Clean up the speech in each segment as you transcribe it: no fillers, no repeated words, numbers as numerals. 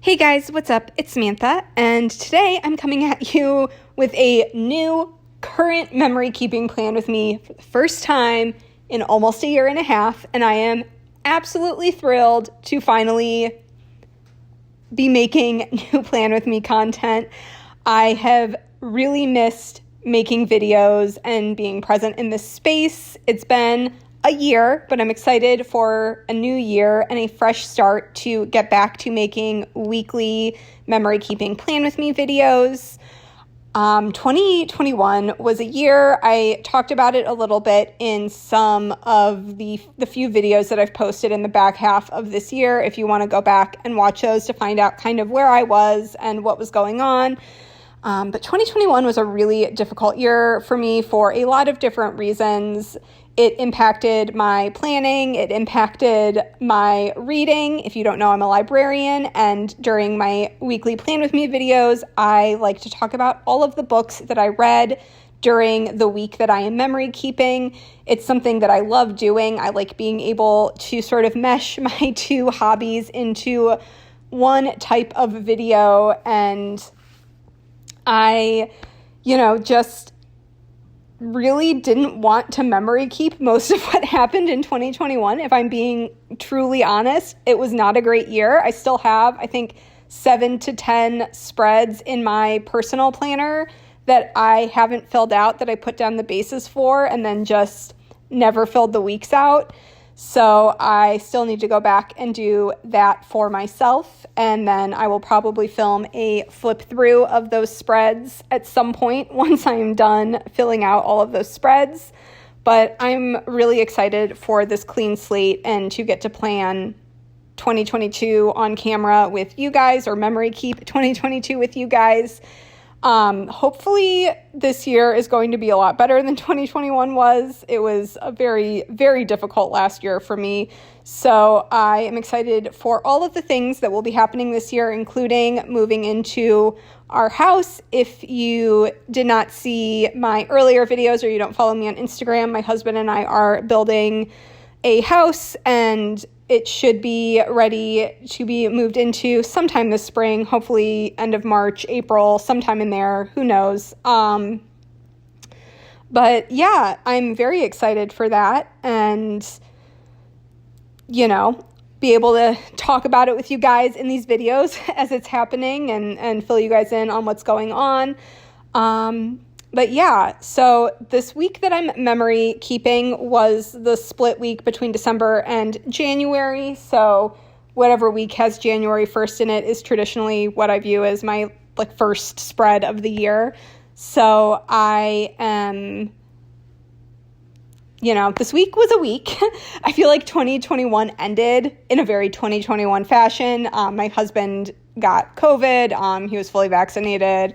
Hey guys, what's up? It's Samantha, and today I'm coming at you with a new current memory keeping plan with me for the first time in almost a year and a half, and I am absolutely thrilled to finally be making new plan with me content. I have really missed making videos and being present in this space. It's been a year, but I'm excited for a new year and a fresh start to get back to making weekly memory keeping plan with me videos. 2021 was a year. I talked about it a little bit in some of the few videos that I've posted in the back half of this year. If you want to go back and watch those to find out kind of where I was and what was going on. But 2021 was a really difficult year for me for a lot of different reasons. It impacted my planning. It impacted my reading. If you don't know, I'm a librarian, and during my weekly Plan With Me videos, I like to talk about all of the books that I read during the week that I am memory keeping. It's something that I love doing. I like being able to sort of mesh my two hobbies into one type of video, and I, just really didn't want to memory keep most of what happened in 2021. If I'm being truly honest, it was not a great year. I still have, I think, 7 to 10 spreads in my personal planner that I haven't filled out, that I put down the basis for and then just never filled the weeks out. So I still need to go back and do that for myself. And then I will probably film a flip through of those spreads at some point once I'm done filling out all of those spreads. But I'm really excited for this clean slate and to get to plan 2022 on camera with you guys, or memory keep 2022 with you guys. Hopefully this year is going to be a lot better than 2021 was. It was a very, very difficult last year for me. So I am excited for all of the things that will be happening this year, including moving into our house. If you did not see my earlier videos or you don't follow me on Instagram, my husband and I are building a house, and it should be ready to be moved into sometime this spring, hopefully end of March, April, sometime in there, who knows. But yeah, I'm very excited for that, and, be able to talk about it with you guys in these videos as it's happening and fill you guys in on what's going on. But yeah, so this week that I'm memory keeping was the split week between December and January. So whatever week has January 1st in it is traditionally what I view as my first spread of the year. So I am, this week was a week. I feel like 2021 ended in a very 2021 fashion. My husband got COVID. He was fully vaccinated.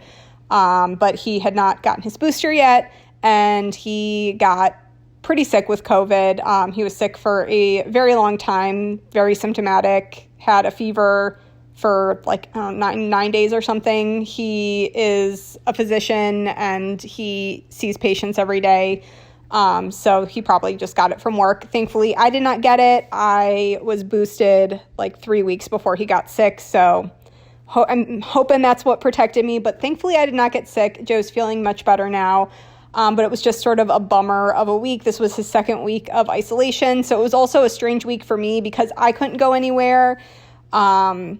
But he had not gotten his booster yet, and he got pretty sick with COVID. He was sick for a very long time, very symptomatic, had a fever for 9 days or something. He is a physician, and he sees patients every day, so he probably just got it from work. Thankfully, I did not get it. I was boosted 3 weeks before he got sick, so I'm hoping that's what protected me, but thankfully I did not get sick. Joe's feeling much better now, but it was just sort of a bummer of a week. This was his second week of isolation, so it was also a strange week for me because I couldn't go anywhere, and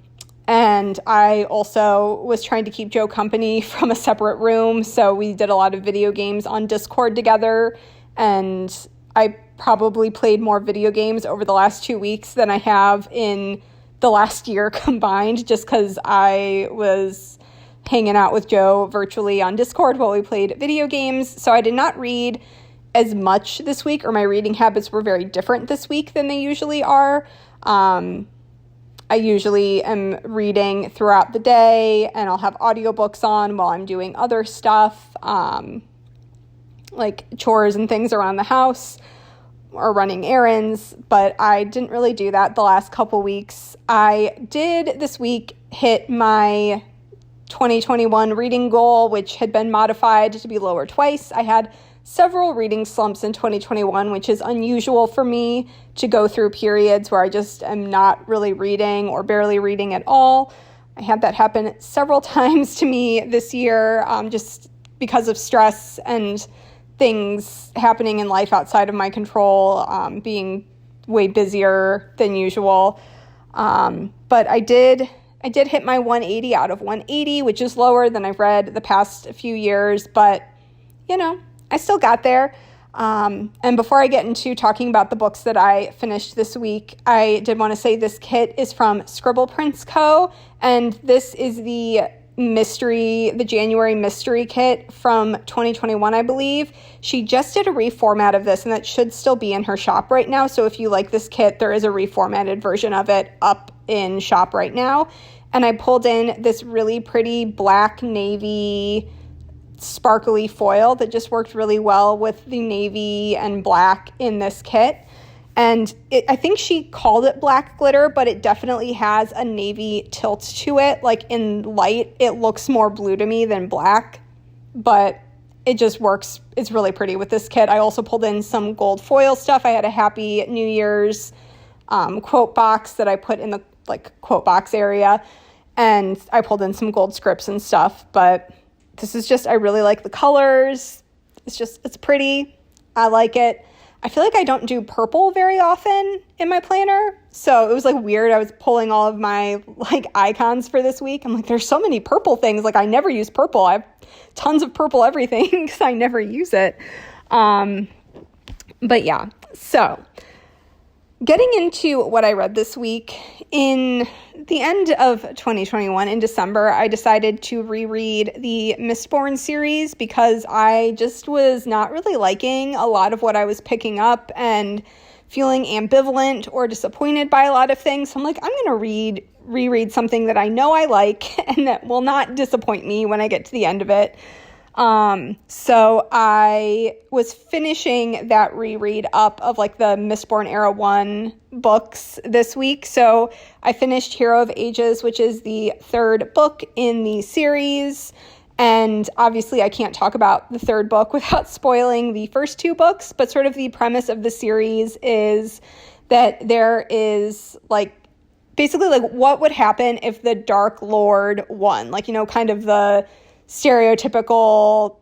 I also was trying to keep Joe company from a separate room, so we did a lot of video games on Discord together, and I probably played more video games over the last 2 weeks than I have in the last year combined, just because I was hanging out with Joe virtually on Discord while we played video games. So I did not read as much this week, or my reading habits were very different this week than they usually are. I usually am reading throughout the day, and I'll have audiobooks on while I'm doing other stuff, like chores and things around the house, or running errands, but I didn't really do that the last couple weeks. I did this week hit my 2021 reading goal, which had been modified to be lower twice. I had several reading slumps in 2021, which is unusual for me to go through periods where I just am not really reading or barely reading at all. I had that happen several times to me this year, just because of stress and things happening in life outside of my control, being way busier than usual. But I did hit my 180 out of 180, which is lower than I've read the past few years, but I still got there. And before I get into talking about the books that I finished this week, I did want to say this kit is from Scribble Prints Co. And this is the January mystery kit from 2021, I believe. She just did a reformat of this, and that should still be in her shop right now. So if you like this kit, there is a reformatted version of it up in shop right now. And I pulled in this really pretty black navy sparkly foil that just worked really well with the navy and black in this kit. And I think she called it black glitter, but it definitely has a navy tilt to it. Like in light, it looks more blue to me than black, but it just works. It's really pretty with this kit. I also pulled in some gold foil stuff. I had a Happy New Year's quote box that I put in the quote box area, and I pulled in some gold scripts and stuff, but this is just, I really like the colors. It's pretty. I like it. I feel like I don't do purple very often in my planner. So it was weird. I was pulling all of my icons for this week. I'm there's so many purple things. I never use purple. I have tons of purple everything because I never use it. But yeah, so getting into what I read this week, in the end of 2021, in December, I decided to reread the Mistborn series because I just was not really liking a lot of what I was picking up and feeling ambivalent or disappointed by a lot of things. So I'm I'm going to reread something that I know I like and that will not disappoint me when I get to the end of it. So I was finishing that reread up of the Mistborn Era 1 books this week. So I finished Hero of Ages, which is the third book in the series. And obviously I can't talk about the third book without spoiling the first two books, but sort of the premise of the series is that there is basically what would happen if the Dark Lord won, kind of the stereotypical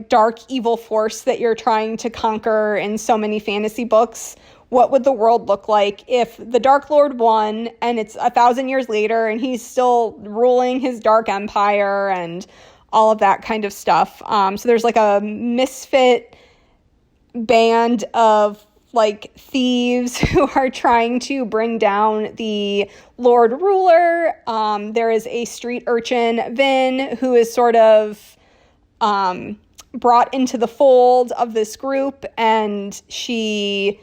dark evil force that you're trying to conquer in so many fantasy books. What would the world look like if the Dark Lord won and it's 1,000 years later and he's still ruling his dark empire and all of that kind of stuff. So there's a misfit band of thieves who are trying to bring down the Lord Ruler. There is a street urchin, Vin, who is sort of brought into the fold of this group, and she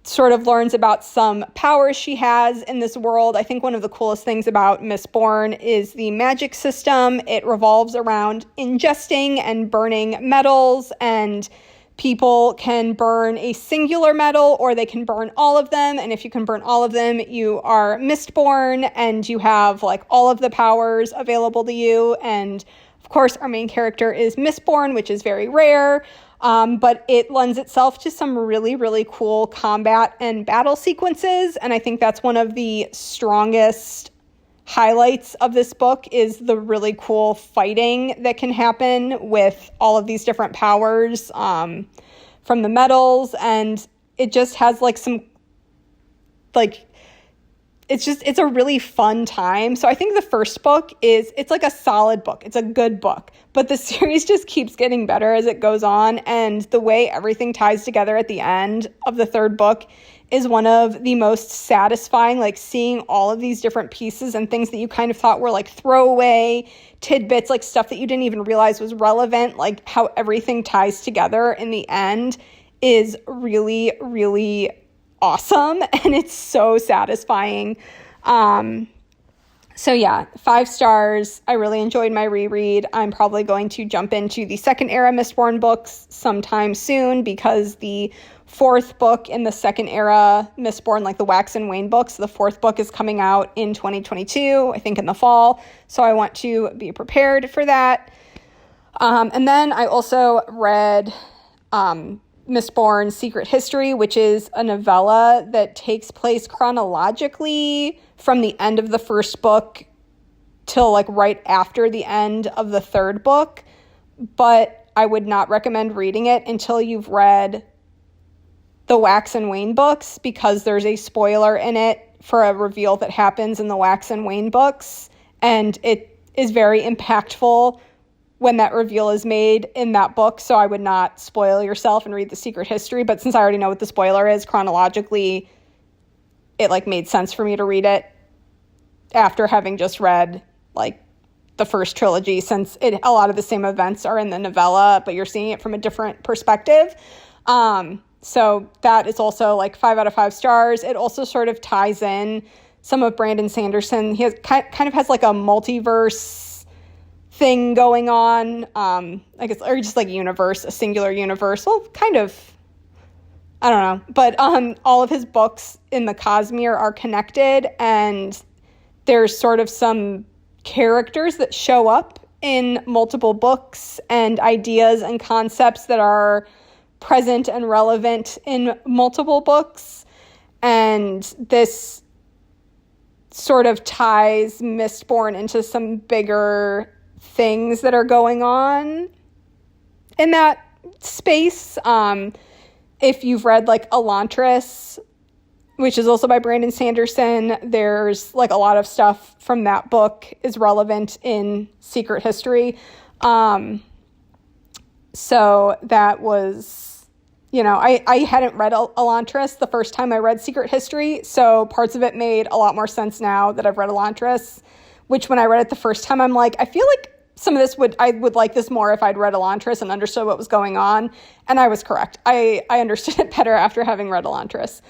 sort of learns about some powers she has in this world. I think one of the coolest things about Mistborn is the magic system. It revolves around ingesting and burning metals, and people can burn a singular metal or they can burn all of them. And if you can burn all of them, you are Mistborn and you have all of the powers available to you. And of course, our main character is Mistborn, which is very rare. But it lends itself to some really, really cool combat and battle sequences. And I think that's one of the strongest highlights of this book is the really cool fighting that can happen with all of these different powers from the metals. And it just has some it's a really fun time. So I think the first book it's a solid book. It's a good book, but the series just keeps getting better as it goes on. And the way everything ties together at the end of the third book is one of the most satisfying, seeing all of these different pieces and things that you kind of thought were throwaway tidbits, stuff that you didn't even realize was relevant, how everything ties together in the end is really, really awesome, and it's so satisfying. So yeah, 5 stars. I really enjoyed my reread. I'm probably going to jump into the second era Mistborn books sometime soon because the fourth book in the second era Mistborn, the Wax and Wane books, the fourth book is coming out in 2022, I think in the fall. So I want to be prepared for that. And then I also read Mistborn Secret History, which is a novella that takes place chronologically from the end of the first book till like right after the end of the third book, but I would not recommend reading it until you've read the Wax and Wayne books, because there's a spoiler in it for a reveal that happens in the Wax and Wayne books, and it is very impactful when that reveal is made in that book. So I would not spoil yourself and read the secret history, but since I already know what the spoiler is chronologically, it like made sense for me to read it after having just read like the first trilogy, since a lot of the same events are in the novella, but you're seeing it from a different perspective. So that is also like 5 out of 5 stars. It also sort of ties in some of Brandon Sanderson. He has kind of has like a multiverse thing going on, I guess, or just like universe, a singular universe. Well, kind of, I don't know. But all of his books in the Cosmere are connected, and there's sort of some characters that show up in multiple books and ideas and concepts that are present and relevant in multiple books. And this sort of ties Mistborn into some bigger things that are going on in that space. If you've read like Elantris, which is also by Brandon Sanderson, there's like a lot of stuff from that book is relevant in Secret History. So that was, I hadn't read Elantris the first time I read Secret History, so parts of it made a lot more sense now that I've read Elantris, which when I read it the first time, I'm like, I feel like some of this I would like this more if I'd read Elantris and understood what was going on, and I was correct. I understood it better after having read Elantris.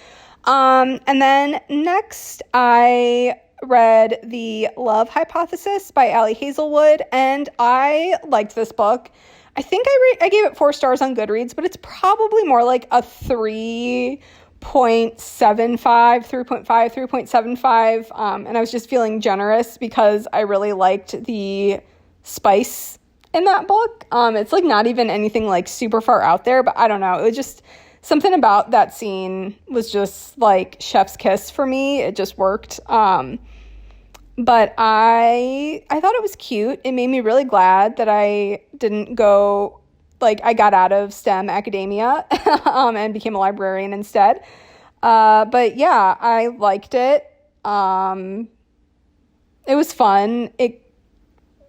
And then next I read The Love Hypothesis by Ali Hazelwood, and I liked this book. I think I gave it 4 stars on Goodreads, but it's probably more like a 3.75, 3.75. And I was just feeling generous because I really liked the spice in that book. It's like not even anything like super far out there, but I don't know. It was just something about that scene was just like chef's kiss for me. It just worked. But I thought it was cute. It made me really glad that I didn't go, like, I got out of STEM academia and became a librarian instead. But yeah, I liked it. It was fun. It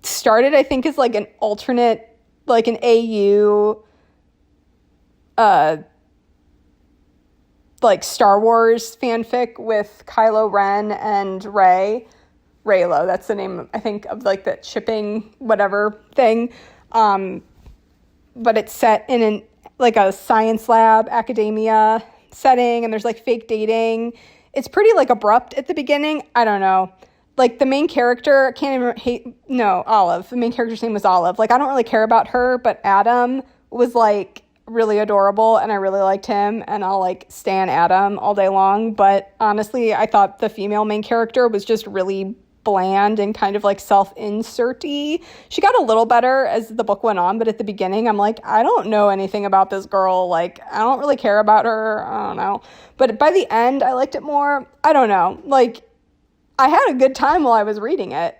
started, I think, as like an alternate, like an AU, like Star Wars fanfic with Kylo Ren and Reylo, that's the name, I think, of like that shipping whatever thing. But it's set in like a science lab academia setting, and there's like fake dating. It's pretty like abrupt at the beginning. I don't know. Like the main character, Olive. The main character's name was Olive. Like I don't really care about her, but Adam was like really adorable, and I really liked him, and I'll like stan Adam all day long. But honestly, I thought the female main character was just really bland and kind of like self-insert-y. She got a little better as the book went on, but at the beginning I'm like, I don't know anything about this girl. Like I don't really care about her. I don't know. But by the end I liked it more. I don't know. Like I had a good time while I was reading it.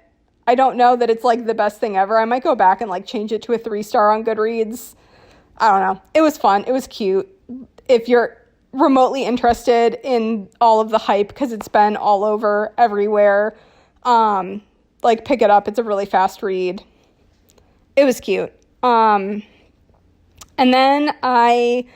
I don't know that it's like the best thing ever. I might go back and like change it to a 3-star on Goodreads. I don't know. It was fun. It was cute. If you're remotely interested in all of the hype, because it's been all over everywhere, like pick it up. It's a really fast read. It was cute. And then I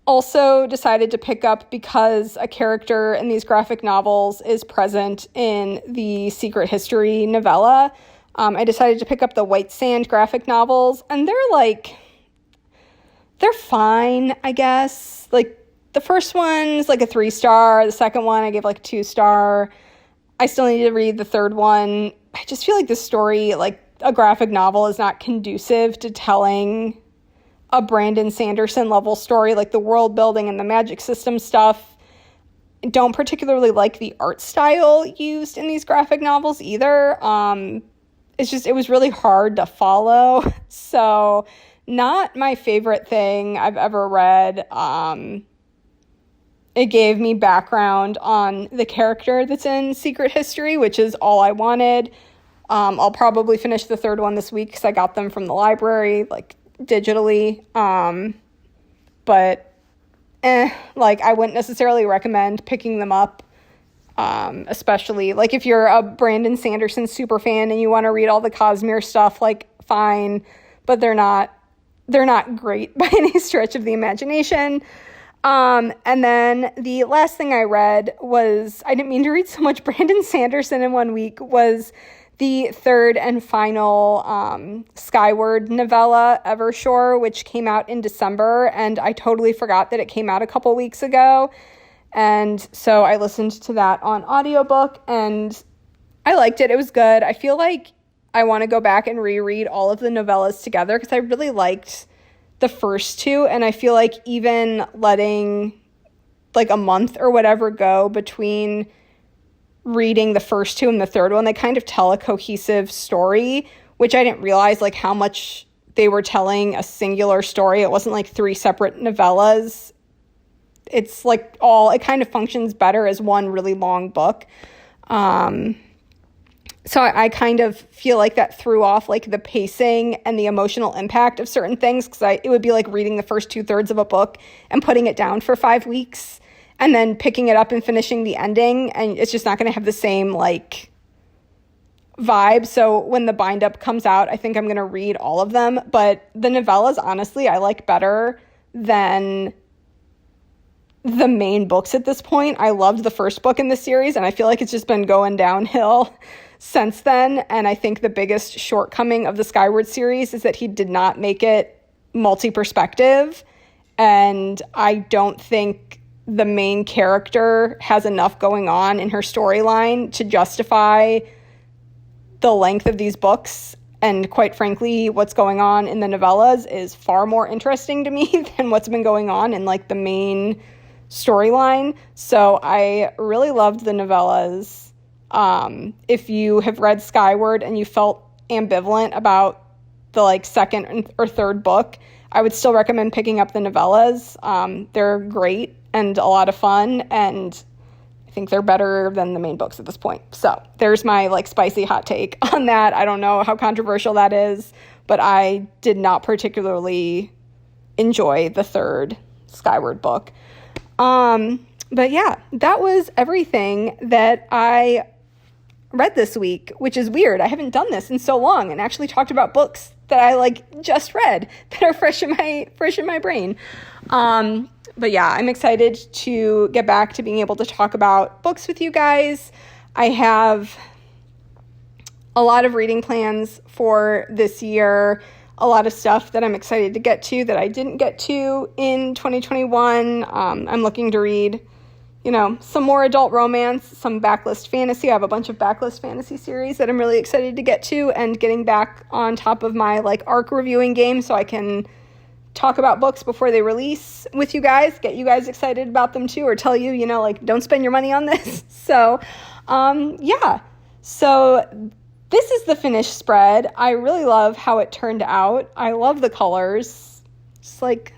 also decided to pick up, because a character in these graphic novels is present in the Secret History novella, I decided to pick up the White Sand graphic novels, and they're fine, I guess. Like the first one's like a 3-star. The second one I gave like 2-star. I still need to read the third one. I just feel like the story, like a graphic novel, is not conducive to telling a Brandon Sanderson level story. Like the world building and the magic system stuff. I don't particularly like the art style used in these graphic novels either. It was really hard to follow. So not my favorite thing I've ever read. It gave me background on the character that's in Secret History, which is all I wanted. I'll probably finish the third one this week because I got them from the library, like, digitally. But, like, I wouldn't necessarily recommend picking them up, especially, like, if you're a Brandon Sanderson super fan and you want to read all the Cosmere stuff, like, fine, but they're not great by any stretch of the imagination. And then the last thing I read was, I didn't mean to read so much Brandon Sanderson in 1 week, was the third and final Skyward novella, Evershore, which came out in December, and I totally forgot that it came out a couple weeks ago. And so I listened to that on audiobook, and I liked it. It was good. I feel like I want to go back and reread all of the novellas together because I really liked the first two, and I feel like even letting like a month or whatever go between reading the first two and the third one, they kind of tell a cohesive story, which I didn't realize like how much they were telling a singular story. It wasn't like three separate novellas. It's like it kind of functions better as one really long book. So I kind of feel like that threw off like the pacing and the emotional impact of certain things, because it would be like reading the first 2/3 of a book and putting it down for 5 weeks and then picking it up and finishing the ending, and it's just not going to have the same like vibe. So when the bind up comes out, I think I'm going to read all of them, but the novellas, honestly, I like better than the main books at this point. I loved the first book in the series, and I feel like it's just been going downhill since then. And I think the biggest shortcoming of the Skyward series is that he did not make it multi-perspective, and I don't think the main character has enough going on in her storyline to justify the length of these books. And quite frankly, what's going on in the novellas is far more interesting to me than what's been going on in like the main storyline. So I really loved the novellas. If you have read Skyward and you felt ambivalent about the like second or third book, I would still recommend picking up the novellas. They're great and a lot of fun, and I think they're better than the main books at this point. So there's my like spicy hot take on that. I don't know how controversial that is, but I did not particularly enjoy the third Skyward book. But yeah, that was everything that I read this week, which is weird. I haven't done this in so long and actually talked about books that I like just read that are fresh in my brain. But yeah, I'm excited to get back to being able to talk about books with you guys. I have a lot of reading plans for this year, a lot of stuff that I'm excited to get to that I didn't get to in 2021. I'm looking to read, some more adult romance, some backlist fantasy. I have a bunch of backlist fantasy series that I'm really excited to get to, and getting back on top of my like ARC reviewing game so I can talk about books before they release with you guys, get you guys excited about them too, or tell you, don't spend your money on this. So, yeah. So this is the finished spread. I really love how it turned out. I love the colors. Just like,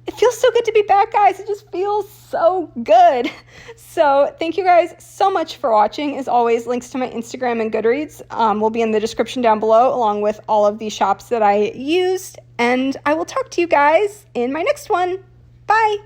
it feels so good to be back, guys. It just feels so good. So thank you guys so much for watching. As always, links to my Instagram and Goodreads will be in the description down below, along with all of the shops that I used. And I will talk to you guys in my next one. Bye.